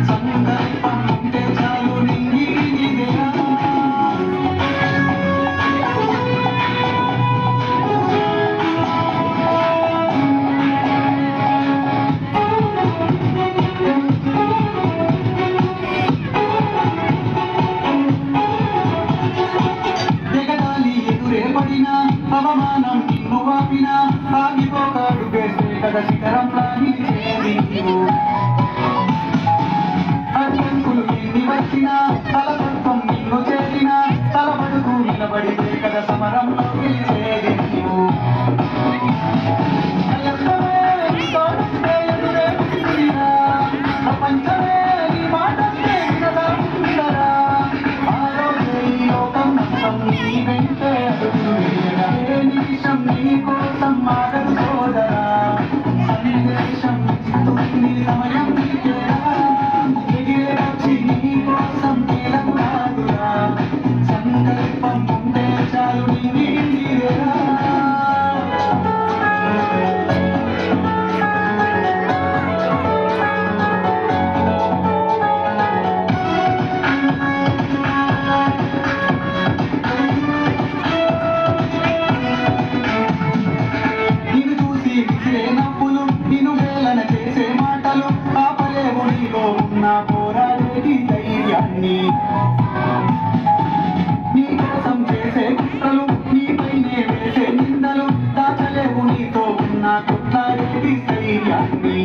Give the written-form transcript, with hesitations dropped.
సంకల్పం ఉంటే చాలు నింగి నీదేరా. జగడాలి ఎదురే పడినా అవమానం నిన్ను వాపినా ఆగిపోకాడు వేస్తే కదా శిఖరంలా నిలిచేది నీవు. అడ్డంకులు ఎన్ని వచ్చినా తలపత్వం నిన్ను చేరినా తలబడుతూ నిలబడితే కదా సమరంలో గెలిచేది నీవు. ప్రపంచమే నీ మాటకే వినదా. ఆ రోజే ఈ లోకం మొత్తం నీ వెంటే అడుగులు వేయగా. ఏ నిమిషం నీ కోసం ఆగదు సోదరా. సందేశం ఇస్తుంది సమయం నీకేరా. ఎగిరే వచ్చి నీ కోసం నేలకు రాదురా. సంకల్పం ఉంటే చాలు నింగి నీదేరా. నిన్ను చూసి విసిరే నవ్వులు నిన్ను వేలన చేసే మాటలు ఆపలేవు నీలో ఉన్న పోరాడేటి ధైర్యాన్ని. నీ కోసం చేసే కుట్రలు నీపైనే వేసే నిందలు దాచలేవు నీతో ఉన్న కొట్లాడేటి ధైర్యాన్ని.